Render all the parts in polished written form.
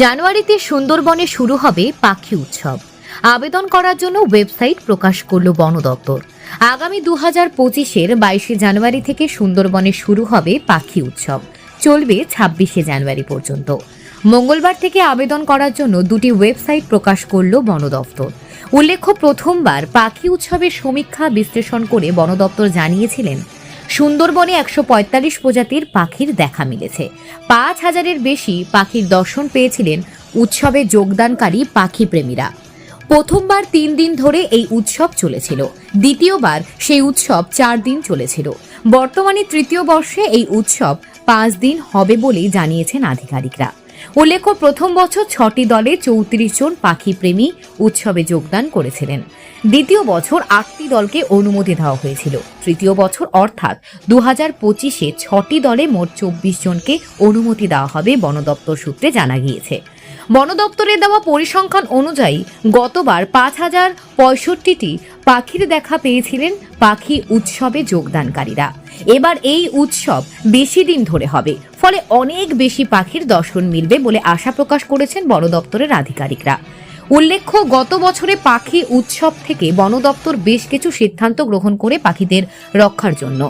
জানুয়ারিতে সুন্দরবনে শুরু হবে পাখি উৎসব। আবেদন করার জন্য ওয়েবসাইট প্রকাশ করল বন দপ্তর। আগামী 2025-এর 22শে জানুয়ারি থেকে সুন্দরবনে শুরু হবে পাখি উৎসব, চলবে 26শে জানুয়ারি পর্যন্ত। মঙ্গলবার থেকে আবেদন করার জন্য দুটি ওয়েবসাইট প্রকাশ করল বন দপ্তর। উল্লেখ্য, প্রথমবার পাখি উৎসবের সমীক্ষা বিশ্লেষণ করে বন দপ্তর জানিয়েছিলেন সুন্দরবনে 145 প্রজাতির পাখির দেখা মিলেছে। 5000-এর বেশি পাখির দর্শন পেয়েছিলেন উৎসবে যোগদানকারী পাখি প্রেমীরা। প্রথমবার 3 দিন ধরে এই উৎসব চলেছিল, দ্বিতীয়বার সেই উৎসব 4 দিন চলেছিল। বর্তমানে তৃতীয় বর্ষে এই উৎসব 5 দিন হবে বলেই জানিয়েছেন আধিকারিকরা। উল্লেখ্য, প্রথম বছর 6টি দলে 34 জন পাখি প্রেমী উৎসবে যোগদান করেছিলেন। দ্বিতীয় বছর 8টি দলকে অনুমতি দেওয়া হয়েছিল। তৃতীয় বছর অর্থাৎ 2025-এ 6টি দলে মোট 24 জনকে অনুমতি দেওয়া হবে বন দপ্তর সূত্রে জানা গিয়েছে। বন দপ্তরের দেওয়া পরিসংখ্যান অনুযায়ী গতবার 5065টি পাখির দেখা পেয়েছিলেন পাখি উৎসবে যোগদানকারীরা। এবার এই উৎসব বেশি দিন ধরে হবে, ফলে অনেক বেশি পাখির দর্শন মিলবে বলে আশা প্রকাশ করেছেন বন দপ্তরের আধিকারিকরা। উল্লেখ্য, গত বছরে পাখি উৎসব থেকে বন দপ্তর বেশ কিছু সিদ্ধান্ত গ্রহণ করে পাখিদের রক্ষার জন্য।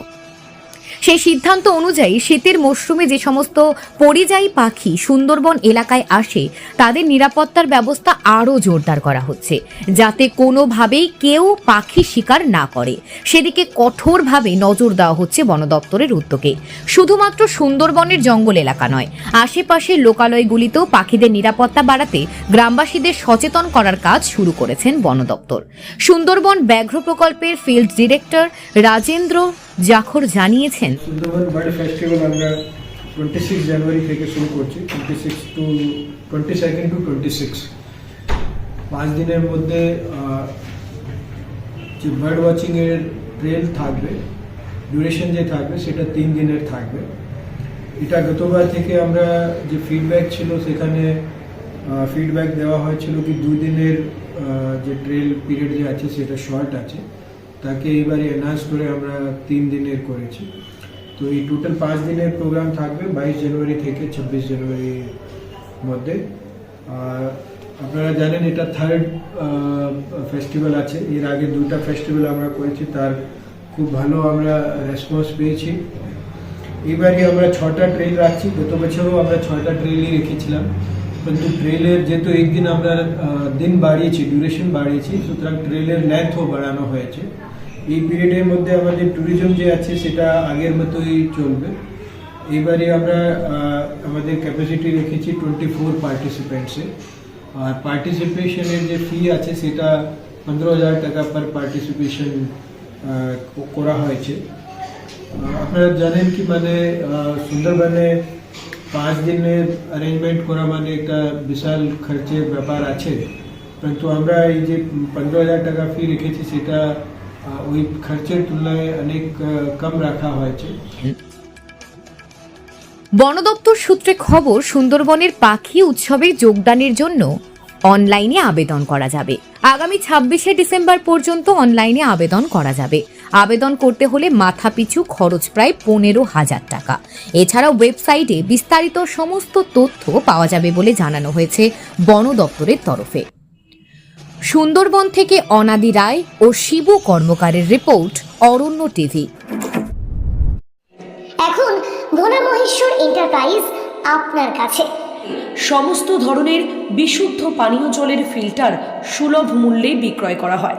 সেই সিদ্ধান্ত অনুযায়ী শীতের মরশুমে যে সমস্ত পরিযায়ী পাখি সুন্দরবন এলাকায় আসে তাদের নিরাপত্তার ব্যবস্থা আরও জোরদার করা হচ্ছে, যাতে কোনোভাবেই কেউ পাখি শিকার না করে। সেদিকে কঠোরভাবে নজর দেওয়া হচ্ছে বন দপ্তরের উদ্যোগে। শুধুমাত্র সুন্দরবনের জঙ্গল এলাকা নয়, আশেপাশের লোকালয়গুলিতেও পাখিদের নিরাপত্তা বাড়াতে গ্রামবাসীদের সচেতন করার কাজ শুরু করেছেন বন দপ্তর। সুন্দরবন ব্যাঘ্র প্রকল্পের ফিল্ড ডিরেক্টর রাজেন্দ্র জাখর জানিয়েছেন, সুন্দরবন বার্ড ফেস্টিভ্যাল আমরা 26 জানুয়ারি থেকে শুরু করছি, 22nd to 26। 5 দিনের মধ্যে যে বার্ড ওয়াচিং এর ট্রেল থাকবে, ডিউরেশন যে থাকবে সেটা 3 দিনের থাকবে। এটা গতবার থেকে আমরা যে ফিডব্যাক ছিল সেখানে ফিডব্যাক দেওয়া হয়েছিল কি 2 দিনের যে ট্রেল পিরিয়ড যে আছে সেটা শর্ট আছে, তাকে এবারে এনহান্স করে আমরা 3 দিনের করেছি। তো এই টোটাল 5 দিনের প্রোগ্রাম থাকবে 22 জানুয়ারি থেকে 26 জানুয়ারির মধ্যে। আপনারা জানেন এটা 3rd ফেস্টিভ্যাল আছে। এর আগে 2টা ফেস্টিভ্যাল আমরা করেছি, তার খুব ভালো আমরা রেসপন্স পেয়েছি। এবারে আমরা 6টা ট্রেল রাখছি। গত বছরও আমরা 6টা ট্রেলই রেখেছিলাম, কিন্তু ট্রেলের যেহেতু একদিন আমরা দিন বাড়িয়েছি, ডিউরেশন বাড়িয়েছি, সুতরাং ট্রেলের লেন্থও বাড়ানো হয়েছে। এই পিরিয়ডের মধ্যে আমাদের ট্যুরিজম যে আছে সেটা আগের মতোই চলবে। এবারে আমরা আমাদের ক্যাপাসিটি রেখেছি 24 পার্টিসিপেন্টসে, আর পার্টিসিপেশনের যে ফি আছে সেটা 15,000 টাকা পার পার্টিসিপেশন করা হয়েছে। আপনারা জানেন কি মানে সুন্দরবনে 5 দিনের অ্যারেঞ্জমেন্ট করা মানে একটা বিশাল খরচের ব্যাপার আছে, কিন্তু আমরা এই যে 15,000 টাকা ফি রেখেছি সেটা ওই খরচের তুলনায় অনেক কম রাখা হয়েছে। বন দপ্তর সূত্রে খবর, সুন্দরবনের পাখি উৎসবে যোগদানের জন্য অনলাইনে আবেদন করা যাবে। আগামী 26শে ডিসেম্বর পর্যন্ত অনলাইনে আবেদন করা যাবে। আবেদন করতে হলে মাথাপিছু খরচ প্রায় 15,000 টাকা। এছাড়াও ওয়েবসাইটে বিস্তারিত সমস্ত তথ্য পাওয়া যাবে বলে জানানো হয়েছে বন দপ্তরের তরফে। সুন্দরবন থেকে অনাদি রায় ও শিবু কর্মকারের রিপোর্ট, অরণ্য টিভি। এখন ভোলা মহেশ্বর এন্টারপ্রাইজ আপনার কাছে সমস্ত ধরনের বিশুদ্ধ পানীয় জলের ফিল্টার সুলভ মূল্যে বিক্রয় করা হয়।